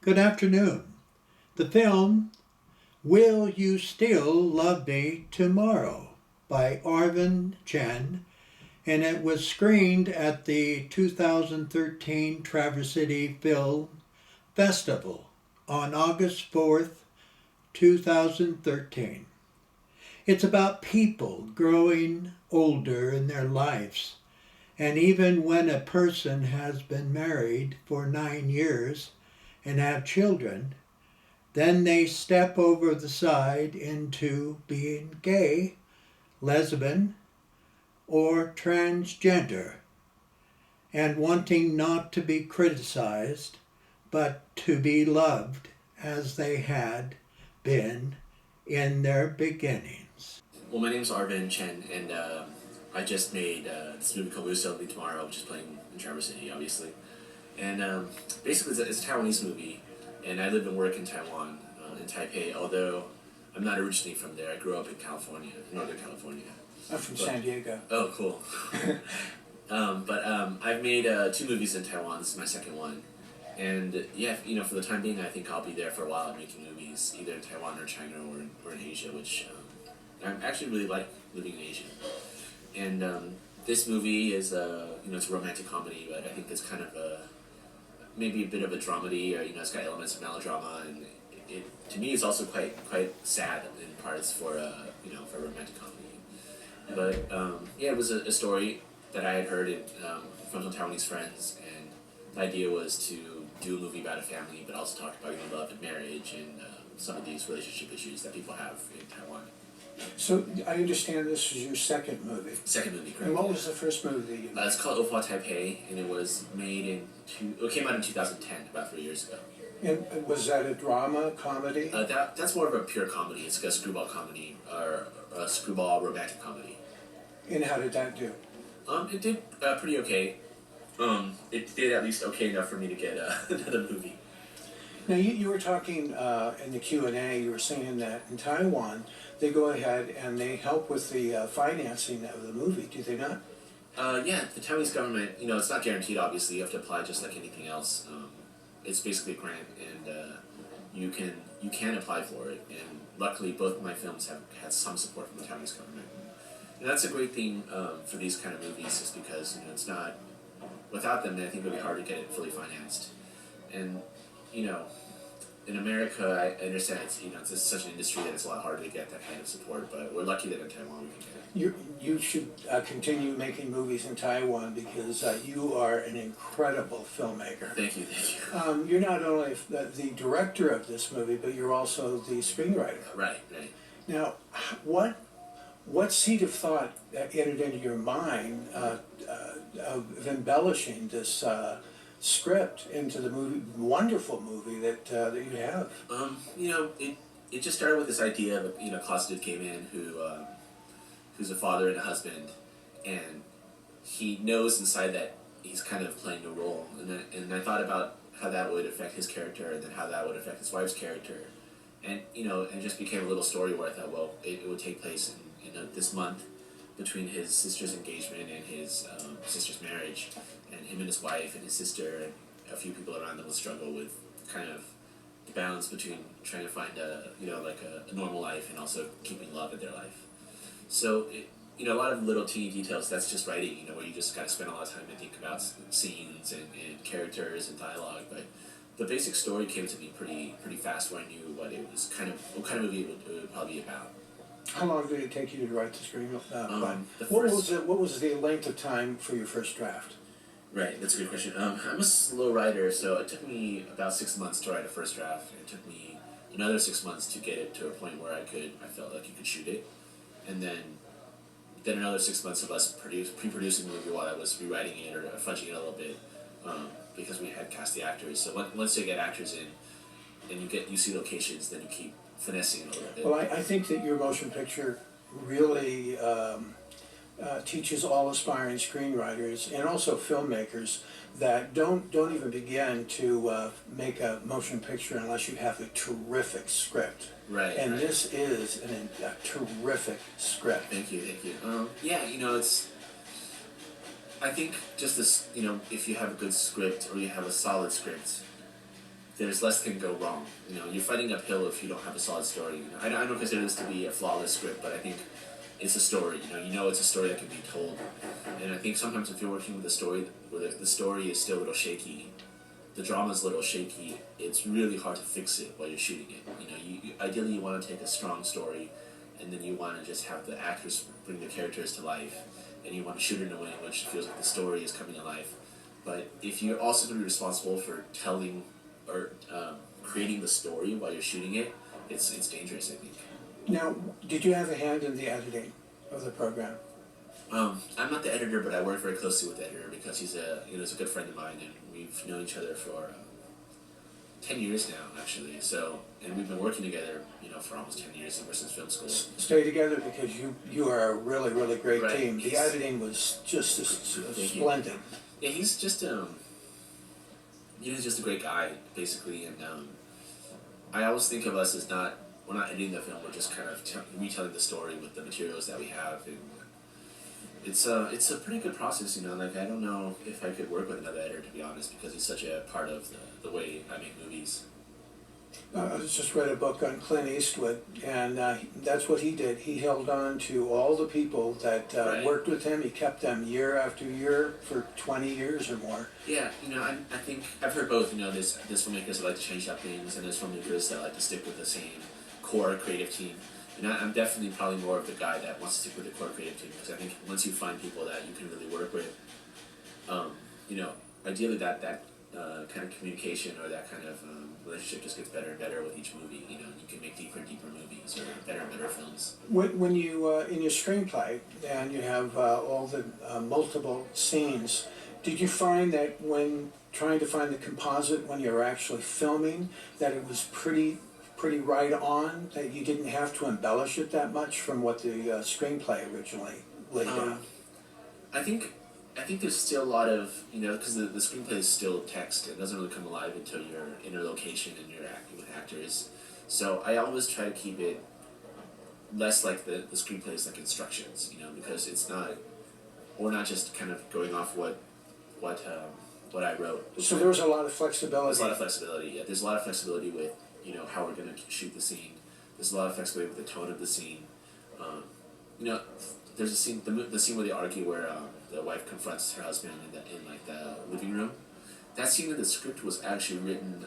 Good afternoon. The film Will You Still Love Me Tomorrow by Arvin Chen, and it was screened at the 2013 Traverse City Film Festival on August 4th, 2013. It's about people growing older in their lives, and even when a person has been married for 9 years and have children, then they step over the side into being gay, lesbian, or transgender, and wanting not to be criticized, but to be loved as they had been in their beginnings. Well, my name's Arvin Chen, and I just made this movie called Will You Still Love Me Tomorrow, which is playing in Traverse City, obviously. And basically, it's a Taiwanese movie, and I live and work in Taiwan, in Taipei, although I'm not originally from there. I grew up in California, Northern California. I'm from San Diego. Oh, cool. I've made 2 movies in Taiwan. This is my second one. And yeah, for the time being, I think I'll be there for a while making movies, either in Taiwan or China or in Asia, which I actually really like living in Asia. And this movie is it's a romantic comedy, but I think it's kind of maybe a bit of a dramedy, or it's got elements of melodrama, and to me it's also quite sad in parts for for a romantic comedy. But it was a story that I had heard from some Taiwanese friends, and the idea was to do a movie about a family, but also talk about love and marriage and some of these relationship issues that people have in Taiwan. So I understand this is your second movie. Second movie, correct. And what was the first movie that you made? It's called Ofa Taipei, and it was made it came out in 2010, about 3 years ago. And was that a drama, comedy? That's more of a pure comedy. It's like a screwball comedy, or a screwball romantic comedy. And how did that do? It did pretty okay. It did at least okay enough for me to get another movie. Now you were talking in the Q&A, you were saying that in Taiwan, they go ahead and they help with the financing of the movie, do they not? Yeah, the Taiwanese government, it's not guaranteed, obviously. You have to apply just like anything else. It's basically a grant, and you can apply for it. And luckily, both of my films have had some support from the Taiwanese government. And that's a great thing for these kind of movies, just because it's not, without them, I think it would be hard to get it fully financed. And in America, I understand it's just such an industry that it's a lot harder to get that kind of support, but we're lucky that in Taiwan we can get it. You should continue making movies in Taiwan, because you are an incredible filmmaker. Thank you. You're not only the director of this movie, but you're also the screenwriter. Right. Now, what seed of thought entered into your mind of embellishing this script into the wonderful movie that you have? It just started with this idea of a closeted gay man who's a father and a husband, and he knows inside that he's kind of playing a role, and I thought about how that would affect his character, and then how that would affect his wife's character, and it just became a little story where I thought, well, it would take place in this month between his sister's engagement and his sister's marriage, and him and his wife and his sister and a few people around them will struggle with kind of the balance between trying to find a normal life and also keeping love in their life. So a lot of little teeny details. That's just writing, where you just gotta spend a lot of time to think about scenes and characters and dialogue. But the basic story came to me pretty fast, where I knew what kind of movie it would probably be about. How long did it take you to write the screenplay? What was the length of time for your first draft? Right, that's a good question. I'm a slow writer, so it took me about 6 months to write a first draft. It took me another 6 months to get it to a point where I felt like you could shoot it, and then another 6 months of us pre-producing the movie while I was rewriting it or fudging it a little bit, because we had cast the actors. So once you get actors in, and you see locations, then you keep finessing it a little bit. Well, I think that your motion picture really teaches all aspiring screenwriters and also filmmakers that don't even begin to make a motion picture unless you have a terrific script. Right. And this is a terrific script. Thank you. Yeah, it's. I think just this, if you have a good script or you have a solid script, there's less can go wrong. You're fighting uphill if you don't have a solid story. I don't consider this to be a flawless script, but I think it's a story. It's a story that can be told. And I think sometimes if you're working with a story where the story is still a little shaky, the drama's a little shaky, it's really hard to fix it while you're shooting it. Ideally you want to take a strong story, and then you want to just have the actors bring the characters to life, and you want to shoot it in a way in which it feels like the story is coming to life. But if you're also going to be responsible for telling or creating the story while you're shooting it, it's dangerous, I think. Now, did you have a hand in the editing of the program? I'm not the editor, but I work very closely with the editor because he's a good friend of mine, and we've known each other for 10 years now, actually. So, and we've been working together, for almost 10 years ever since film school. Stay together because you are a really, really great Right. team. The editing was just splendid. Yeah, he's just he's just a great guy, basically, and I always think of us as we're not editing the film, we're just kind of retelling the story with the materials that we have, and it's a pretty good process, like I don't know if I could work with another editor, to be honest, because he's such a part of the way I make movies. I just read a book on Clint Eastwood, and that's what he did. He held on to all the people that Right. worked with him. He kept them year after year for 20 years or more. Yeah, I think I've heard both. There's filmmakers that like to change up things, and there's filmmakers that like to stick with the same core creative team. And I'm definitely probably more of the guy that wants to stick with the core creative team, because I think once you find people that you can really work with, ideally that kind of communication or that kind of relationship just gets better and better with each movie. You can make deeper and deeper movies or better and better films. When you, in your screenplay, and you have all the multiple scenes, did you find that when trying to find the composite when you were actually filming, that it was pretty right on, that you didn't have to embellish it that much from what the screenplay originally laid down? I think there's still a lot of, because the screenplay is still text. It doesn't really come alive until you're in a location and you're acting with actors. So I always try to keep it less like the screenplay is like instructions, because we're not just kind of going off what I wrote. So there was a lot of flexibility. There's a lot of flexibility, yeah. There's a lot of flexibility with, how we're going to shoot the scene. There's a lot of flexibility with the tone of the scene. There's a scene, the scene where they argue where the wife confronts her husband in the living room. That scene in the script was actually written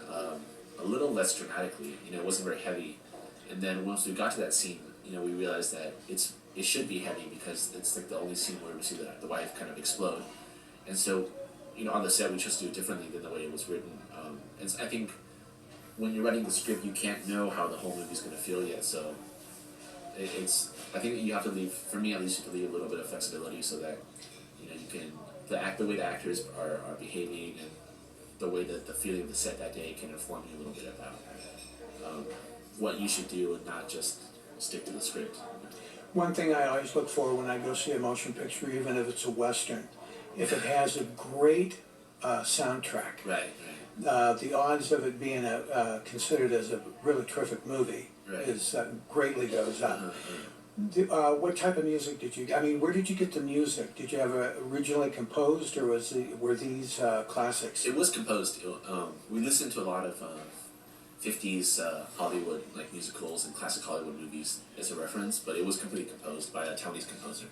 a little less dramatically. It wasn't very heavy. And then once we got to that scene, we realized that it should be heavy because it's like the only scene where we see the wife kind of explode. And so, on the set we just do it differently than the way it was written. And I think when you're writing the script, you can't know how the whole movie's going to feel yet. So I think you have to leave, for me at least, you have to leave a little bit of flexibility so that you can the way the actors are behaving, and the way that the feeling of the set that day can inform you a little bit about what you should do and not just stick to the script. One thing I always look for when I go see a motion picture, even if it's a Western, if it has a great soundtrack, Right. the odds of it being considered as a really terrific movie Right. is greatly goes up. What type of music did you? Where did you get the music? Did you have it originally composed, or were these classics? It was composed. We listened to a lot of 50s Hollywood musicals and classic Hollywood movies as a reference, but it was completely composed by a Taiwanese composer.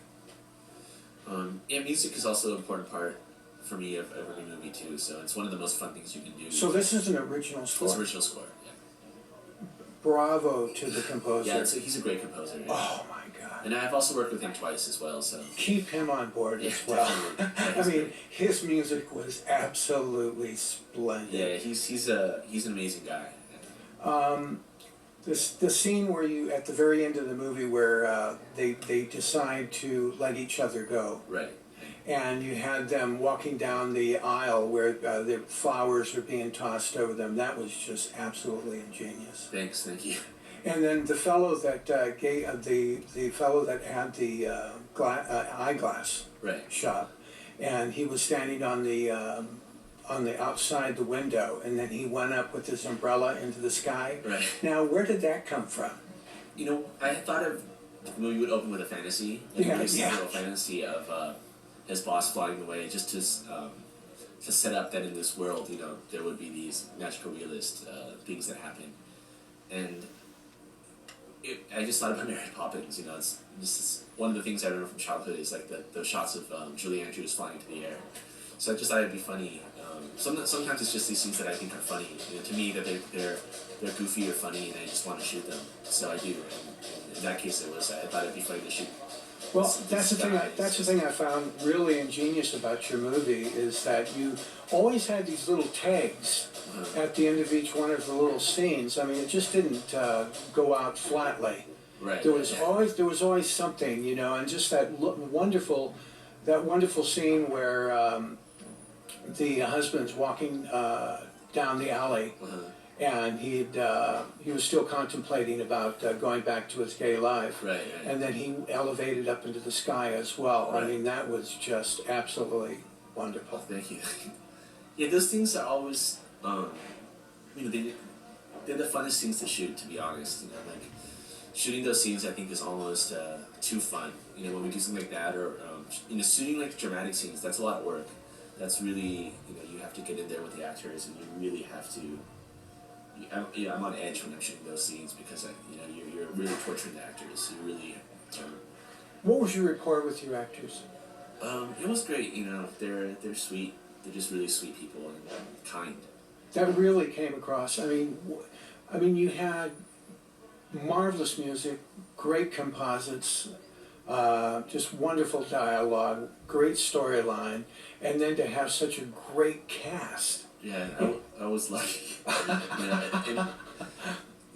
Music is also an important part for me of every movie too. So it's one of the most fun things you can do. So this is an original score. It's original score. Yeah. Bravo to the composer. Yeah, he's a great composer. Yeah. Oh my God. And I've also worked with him twice as well. So keep him on board as well. His music was absolutely splendid. Yeah, he's an amazing guy. The scene where you, at the very end of the movie, where they decide to let each other go. Right. And you had them walking down the aisle where the flowers are being tossed over them. That was just absolutely ingenious. Thanks, thank you. And then the fellow that the fellow that had the eyeglass shop, and he was standing on the outside the window, and then he went up with his umbrella into the sky. Right. Now, where did that come from? I thought of the movie would open with a fantasy, a little fantasy of his boss flying away, just to to set up that in this world, you know, there would be these magical realist things that happen, and I just thought about Mary Poppins. You know, it's just one of the things I remember from childhood is like the shots of Julie Andrews flying into the air. So I just thought it'd be funny. Sometimes it's just these things that I think are funny. You know, to me, that they're goofy or funny, and I just want to shoot them. So I do. And in that case, I thought it'd be funny to shoot. Well, that's the thing. That's the thing I found really ingenious about your movie is that you always had these little tags at the end of each one of the little scenes. I mean, it just didn't go out flatly. Right. There was always something, you know, and just that wonderful scene where the husband's walking down the alley. And he was still contemplating about going back to his gay life. Right. And then he elevated up into the sky as well. Right. I mean, that was just absolutely wonderful. Thank you. Yeah, those things are always, you know, they're the funnest things to shoot, to be honest. You know, like, shooting those scenes, I think, is almost too fun. You know, when we do something like that, or, you know, shooting, like, dramatic scenes, that's a lot of work. That's really, you know, you have to get in there with the actors, and you really have to... I'm on edge when I'm shooting those scenes because you know you're really torturing the actors. You really. What was your rapport with your actors? It was great. You know, they're sweet. They're just really sweet people and kind. That really came across. I mean, you had marvelous music, great composites, just wonderful dialogue, great storyline, and then to have such a great cast. Yeah, I was lucky. You know, and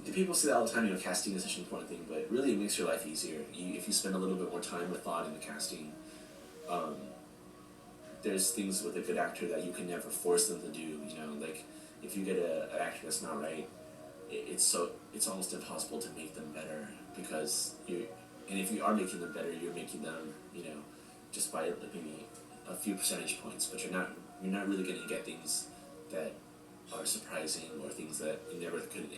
the people say that all the time, you know, casting is such an important thing, but really it makes your life easier. If you spend a little bit more time with thought in the casting, there's things with a good actor that you can never force them to do, you know, like if you get an actor that's not right, it's almost impossible to make them better because and if you are making them better, you're making them, you know, just by maybe a few percentage points, but you're not really going to get things that are surprising or things that you never could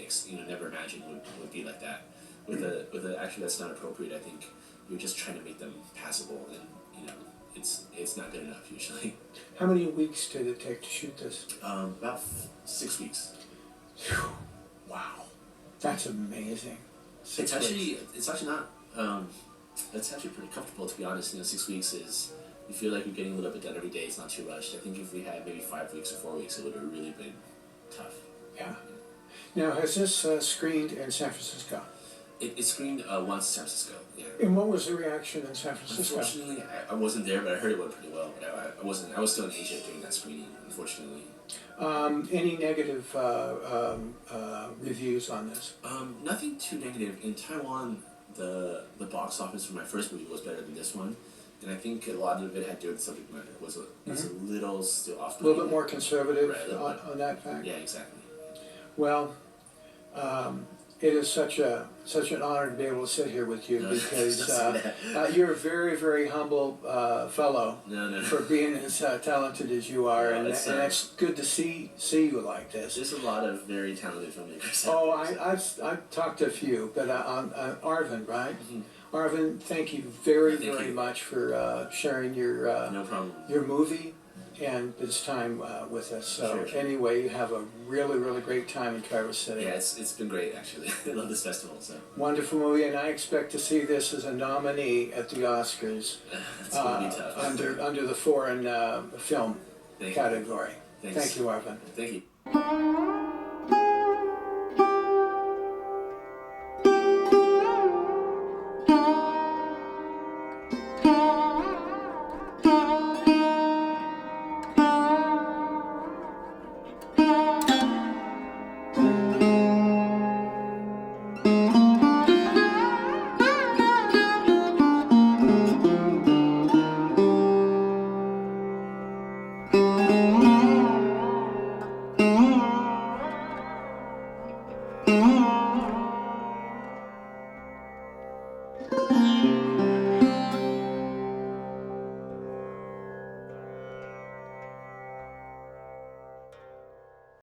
never imagine would be like that. With an actor that's not appropriate, I think you're just trying to make them passable, and you know it's not good enough usually. How many weeks did it take to shoot this? About 6 weeks. Whew. Wow, that's amazing. It's actually not. It's actually pretty comfortable, to be honest. You know, 6 weeks is. You feel like you're getting a little bit done every day. It's not too rushed. I think if we had maybe 5 weeks or 4 weeks, it would have really been tough. Yeah. Now, has this screened in San Francisco? It screened once in San Francisco. Yeah. And what was the reaction in San Francisco? Unfortunately, I wasn't there, but I heard it went pretty well. But I wasn't. I was still in Asia during that screening. Unfortunately. Any negative reviews on this? Nothing too negative. In Taiwan, the box office for my first movie was better than this one. And I think a lot of it had to do with the subject matter. It's a little still off. A little bit more conservative right, on that fact? Yeah, exactly. Well, it is such an honor to be able to sit here with you because you're a very, very humble fellow for being as talented as you are, and it's good to see you like this. There's a lot of very talented filmmakers. Oh, I've talked to a few, but Arvin, right? Mm-hmm. Arvin, thank you very much for sharing your no problem. Your movie and this time with us. So sure. Anyway, you have a really, really great time in Traverse City. Yeah, it's been great actually. I love this festival. So wonderful movie, and I expect to see this as a nominee at the Oscars. It's gonna be tough. under the foreign film category. Thank you, Arvin. Thank you.